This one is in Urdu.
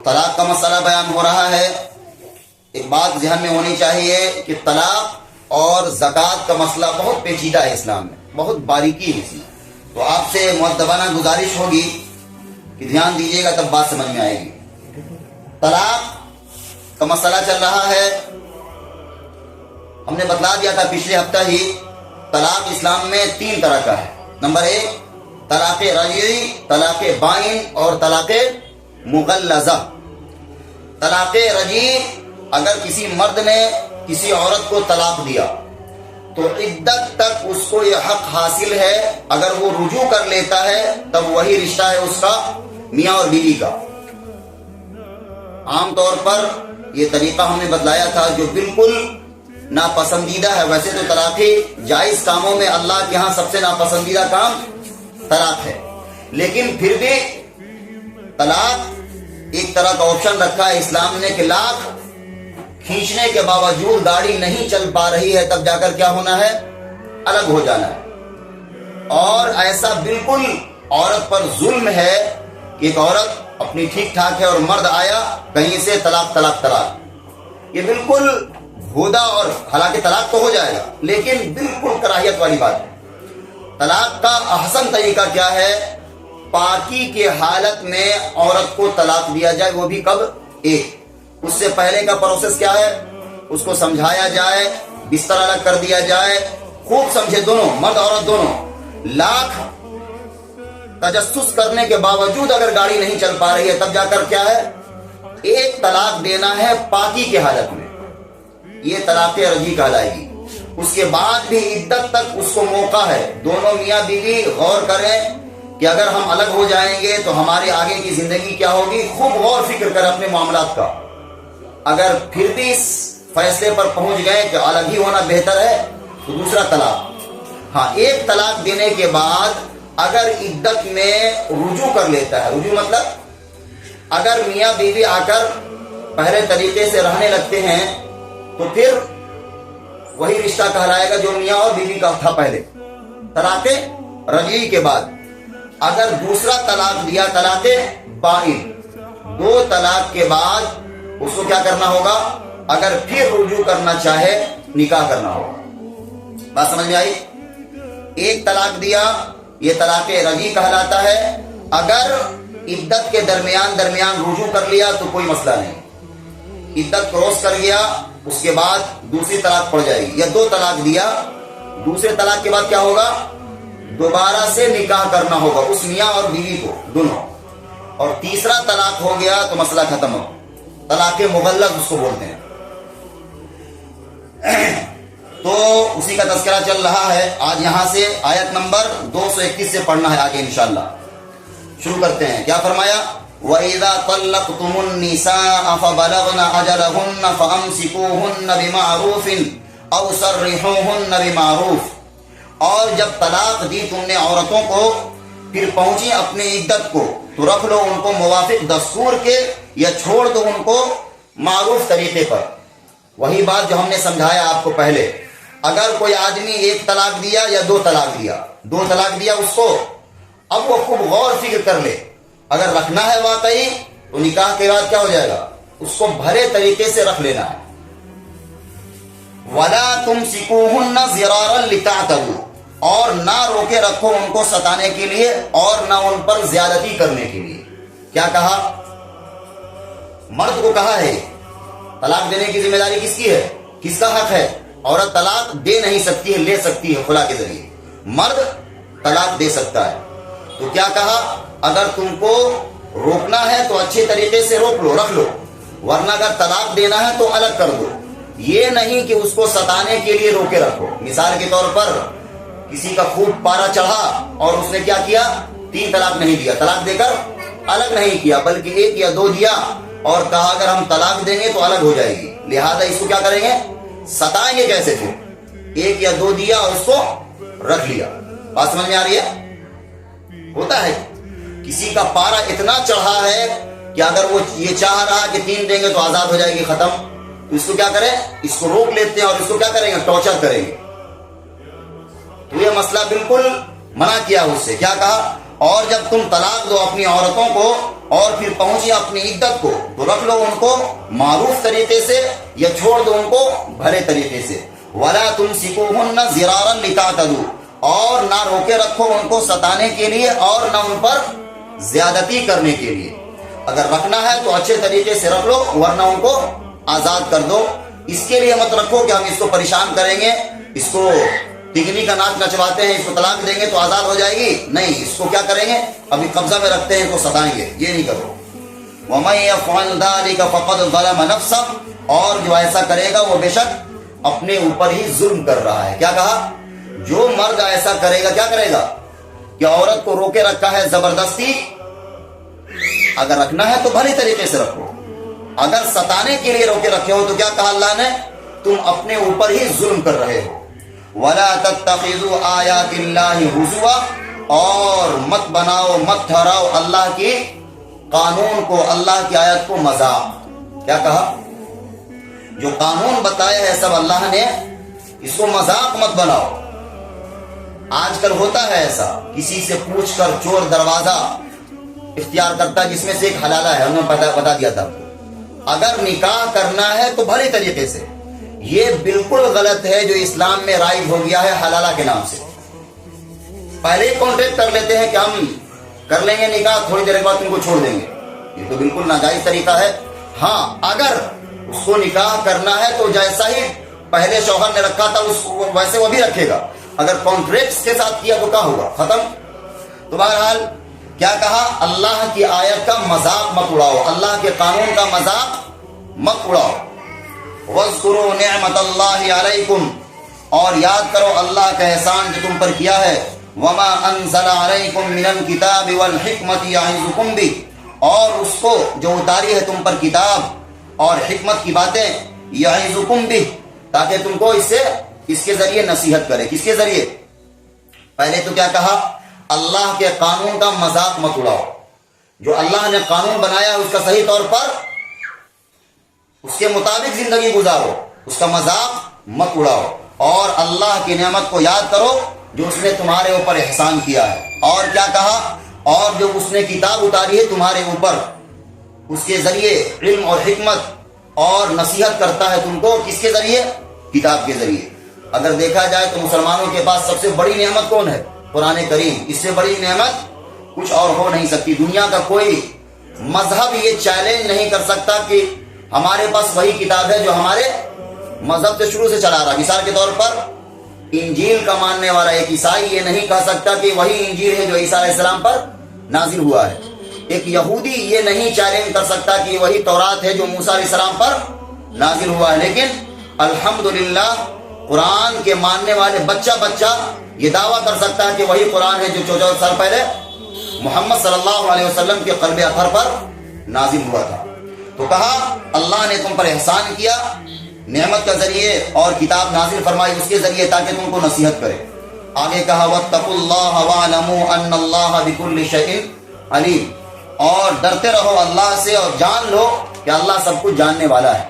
طلاق کا مسئلہ بیان ہو رہا ہے۔ ایک بات ذہن میں ہونی چاہیے کہ طلاق اور زکوٰۃ کا مسئلہ بہت پیچیدہ ہے اسلام میں، بہت باریکی ہے اس میں۔ تو آپ سے مؤدبانہ گزارش ہوگی کہ دھیان دیجیے گا، تب بات سمجھ میں آئے گی۔ طلاق کا مسئلہ چل رہا ہے، ہم نے بتلا دیا تھا پچھلے ہفتہ ہی۔ طلاق اسلام میں 3 طرح کا ہے۔ نمبر 1 طلاق رجعی، طلاق بائن اور طلاق مغلظہ۔ طلاق رجعی، اگر کسی مرد نے کسی عورت کو طلاق دیا تو عدت تک اس کو یہ حق حاصل ہے، اگر وہ رجوع کر لیتا ہے تب وہی رشتہ ہے اس کا میاں اور بیوی کا۔ عام طور پر یہ طریقہ ہم نے بتلایا تھا جو بالکل ناپسندیدہ ہے۔ ویسے تو طلاق جائز کاموں میں اللہ کے ہاں سب سے ناپسندیدہ کام طلاق ہے، لیکن پھر بھی طلاق ایک طرح کا آپشن رکھا ہے اسلام نے کہ لاکھ کھینچنے کے باوجود گاڑی نہیں چل پا رہی ہے تب جا کر کیا ہونا ہے، الگ ہو جانا ہے۔ اور ایسا بالکل عورت پر ظلم ہے کہ ایک عورت اپنی ٹھیک ٹھاک ہے اور مرد آیا کہیں سے طلاق طلاق طلاق، یہ بالکل بھودا، اور حالانکہ طلاق تو ہو جائے گا لیکن بالکل کراہیت والی بات ہے۔ طلاق کا احسن طریقہ کیا ہے؟ پاکی کے حالت میں عورت کو طلاق دیا جائے، وہ بھی کب؟ ایک۔ اس سے پہلے کا پروسیس کیا ہے؟ اس کو سمجھایا جائے، بستر الگ کر دیا جائے، خوب سمجھے دونوں، مرد عورت دونوں۔ لاکھ تجسس کرنے کے باوجود اگر گاڑی نہیں چل پا رہی ہے تب جا کر کیا ہے، ایک طلاق دینا ہے پاکی کے حالت میں، یہ طلاق رجعی کہلائے گی۔ اس کے بعد بھی عدت تک اس کو موقع ہے۔ دونوں میاں بیوی غور کریں کہ اگر ہم الگ ہو جائیں گے تو ہمارے آگے کی زندگی کیا ہوگی، خوب غور فکر کریں اپنے معاملات کا۔ اگر پھر بھی اس فیصلے پر پہنچ گئے کہ الگ ہی ہونا بہتر ہے تو دوسرا طلاق۔ ہاں، ایک طلاق دینے کے بعد اگر عدت میں رجوع کر لیتا ہے، رجوع مطلب اگر میاں بیوی آ کر پہلے طریقے سے رہنے لگتے ہیں تو پھر وہی رشتہ کہلائے گا جو میاں اور بیوی کا تھا پہلے۔ طلاق رجعی کے بعد اگر دوسرا طلاق دیا، طلاق بائن، 2 طلاق کے بعد اس کو کیا کرنا ہوگا؟ اگر پھر رجوع کرنا چاہے نکاح کرنا ہوگا۔ بات سمجھ میں آئی؟ ایک طلاق دیا، یہ طلاق رجعی کہلاتا ہے۔ اگر عدت کے درمیان رجوع کر لیا تو کوئی مسئلہ نہیں، عدت کراس کر گیا اس کے بعد دوسری طلاق پڑ جائے گی۔ یا 2 طلاق دیا، دوسرے طلاق کے بعد کیا ہوگا، دوبارہ سے نکاح کرنا ہوگا اس میاں اور بیوی کو دونوں۔ اور تیسرا طلاق ہو گیا تو مسئلہ ختم ہو، طلاق مغلظ اس کو بولتے ہیں۔ تو اسی کا تذکرہ چل رہا ہے۔ آج یہاں سے آیت نمبر 221 سے پڑھنا ہے آگے انشاءاللہ۔ شروع کرتے ہیں۔ کیا فرمایا؟ وَإِذَا طَلَّقْتُمُ النِّسَاءَ فَبَلَغْنَ أَجَلَهُنَّ فَأَمْسِكُوهُنَّ بِمَعْرُوفٍ أَوْ سَرِّحُوهُنَّ بِمَعْرُوفٍ، اور جب طلاق دی تم نے عورتوں کو، پھر پہنچی اپنی عدت کو تو رکھ لو ان کو موافق دستور کے، یا چھوڑ دو ان کو معروف طریقے پر۔ وہی بات جو ہم نے سمجھایا آپ کو پہلے، اگر کوئی آدمی 1 طلاق دیا یا 2 طلاق دیا، 2 طلاق دیا اس کو، اب وہ خوب غور فکر کر لے، اگر رکھنا ہے واقعی تو نکاح کے بعد کیا ہو جائے گا، اس کو بھرے طریقے سے رکھ لینا ہے۔ وَلَا تُمْسِكُوهُنَّ ضِرَارًا لِتَعْتَدُوا، اور نہ روکے رکھو ان کو ستانے کے لیے اور نہ ان پر زیادتی کرنے کے لیے۔ کیا کہا؟ مرد کو کہا ہے طلاق دینے کی ذمہ داری کس کی ہے، کس کا حق ہے؟ عورت طلاق دے نہیں سکتی ہے، لے سکتی ہے خلا کے ذریعے، مرد طلاق دے سکتا ہے۔ تو کیا کہا؟ اگر تم کو روکنا ہے تو اچھے طریقے سے روک لو، رکھ لو، ورنہ اگر طلاق دینا ہے تو الگ کر دو۔ یہ نہیں کہ اس کو ستانے کے لیے روکے رکھو۔ مثال کے طور پر کسی کا خوب پارا چڑھا اور اس نے کیا کیا، 3 طلاق نہیں دیا، طلاق دے کر الگ نہیں کیا بلکہ 1 یا 2 دیا اور کہا اگر ہم طلاق دیں گے تو الگ ہو جائے گی، لہذا اس کو کیا کریں گے، ستائیں گے کیسے؟ پھر 1 یا 2 دیا اور اس کو رکھ لیا۔ بات سمجھ میں آ رہی ہے؟ ہوتا ہے کسی کا پارا اتنا چڑھا ہے کہ اگر وہ یہ چاہ رہا کہ 3 دیں گے تو آزاد ہو جائے گی، ختم، تو اس کو کیا کریں، اس کو روک لیتے ہیں اور اس کو کیا کریں گے، ٹارچر کریں گے۔ تو یہ مسئلہ بالکل منع کیا اس سے۔ کیا کہا؟ اور جب تم طلاق دو اپنی عورتوں کو اور پھر پہنچی اپنی عدت کو تو رکھ لو ان کو معروف طریقے سے یا چھوڑ دو ان کو بھلے طریقے سے. وَلَا تُمْسِكُوهُنَّ ضِرَارًا لِتَعْتَدُوا، اور نہ روکے رکھو ان کو ستانے کے لیے اور نہ ان پر زیادتی کرنے کے لیے. اگر رکھنا ہے تو اچھے طریقے سے رکھ لو ورنہ ان کو آزاد کر دو. اس کے لیے مت رکھو کہ ہم اس کو پریشان کریں گے، اس کو ٹکنی کا ناچ نچواتے ہیں، اس کو طلاق دیں گے تو آزاد ہو جائے گی. نہیں، اس کو کیا کریں گے، ابھی قبضہ میں رکھتے ہیں تو ستائیں گے، یہ نہیں کرو. وَمَن يَفْعَلْ ذَلِكَ فَقَدْ ظَلَمَ نَفْسَهُ، اور جو ایسا کرے گا وہ بے شک اپنے اوپر ہی ظلم کر رہا ہے. کیا کہا؟ جو مرد ایسا کرے گا، کیا کرے گا کہ عورت کو روکے رکھا ہے زبردستی، اگر رکھنا ہے تو بھلی طریقے سے رکھو. اگر ستانے کے لیے روکے رکھے ہو تو کیا کہا اللہ نے، تم اپنے اوپر ہی ظلم کر رہے ہو. وَلَا تَتَّخِذُوا آيَاتِ اللَّهِ هُزُوًا، اور مت بناؤ، مت ٹھہراؤ اللہ کی قانون کو، اللہ کی آیت کو مذاق. کیا کہا؟ جو قانون بتایا ہے سب اللہ نے، اس کو مذاق مت بناؤ. آج کل ہوتا ہے ایسا، کسی سے پوچھ کر چور دروازہ اختیار کرتا ہے جس میں سے ایک حلالہ ہے، ہم نے بتا دیا تھا. اگر نکاح کرنا ہے تو بھلے طریقے سے. یہ بالکل غلط ہے جو اسلام میں رائج ہو گیا ہے حلالہ کے نام سے. پہلے ہی کانٹریکٹ کر لیتے ہیں کہ ہم کر لیں گے نکاح، تھوڑی دیر کے بعد تم کو چھوڑ دیں گے. یہ تو بالکل ناجائز طریقہ ہے. ہاں، اگر اس کو نکاح کرنا ہے تو جیسا ہی پہلے شوہر نے رکھا تھا ویسے وہ بھی رکھے گا. اگر کانٹریکٹ کے ساتھ کیا تو کیا ہوگا، ختم. تو بہرحال کیا کہا، اللہ کی آیت کا مذاق مت اڑاؤ، اللہ کے قانون کا مذاق مت اڑاؤ. وَاذْكُرُوا نِعْمَةَ اللَّهِ عَلَيْكُمْ، اور یاد کرو اللہ کا احسان جو تم پر کیا ہے. وَمَا أَنزَلَ عَلَيْكُمْ مِنَ الْكِتَابِ وَالْحِكْمَةِ يَعِظُكُمْ بِهِ، اور اس کو جو اتاری ہے تم پر کتاب اور حکمت کی باتیں، يَعِظُكُمْ بِهِ، تاکہ تم کو اس کے ذریعے نصیحت کرے. کس کے ذریعے؟ پہلے تو کیا کہا، اللہ کے قانون کا مذاق مت اڑاؤ. جو اللہ نے قانون بنایا اس کا صحیح طور پر اس کے مطابق زندگی گزارو، اس کا مذاق مت اڑاؤ. اور اللہ کی نعمت کو یاد کرو جو اس نے تمہارے اوپر احسان کیا ہے. اور کیا کہا، اور جو اس نے کتاب اتاری ہے تمہارے اوپر، اس کے ذریعے علم اور حکمت اور نصیحت کرتا ہے تم کو. کس کے ذریعے؟ کتاب کے ذریعے. اگر دیکھا جائے تو مسلمانوں کے پاس سب سے بڑی نعمت کون ہے؟ قرآن کریم. اس سے بڑی نعمت کچھ اور ہو نہیں سکتی. دنیا کا کوئی مذہب یہ چیلنج نہیں کر سکتا کہ ہمارے پاس وہی کتاب ہے جو ہمارے مذہب سے شروع سے چلا رہا. مثال کے طور پر انجیل کا ماننے والا ایک عیسائی یہ نہیں کہہ سکتا کہ وہی انجیل ہے جو عیسیٰ علیہ السلام پر نازل ہوا ہے. ایک یہودی یہ نہیں چیلنج کر سکتا کہ وہی تورات ہے جو موسیٰ علیہ السلام پر نازل ہوا ہے. لیکن الحمدللہ قرآن کے ماننے والے بچہ یہ دعویٰ کر سکتا ہے کہ وہی قرآن ہے جو 14 سال پہلے محمد صلی اللہ علیہ وسلم کے قلب اطہر پر نازل ہوا تھا. تو کہا اللہ نے تم پر احسان کیا نعمت کے ذریعے اور کتاب نازل فرمائی اس کے ذریعے تاکہ تم کو نصیحت کرے. آگے کہا واتقوا اللہ واعلموا ان اللہ بكل شیء علیم، اور ڈرتے رہو اللہ سے اور جان لو کہ اللہ سب کچھ جاننے والا ہے.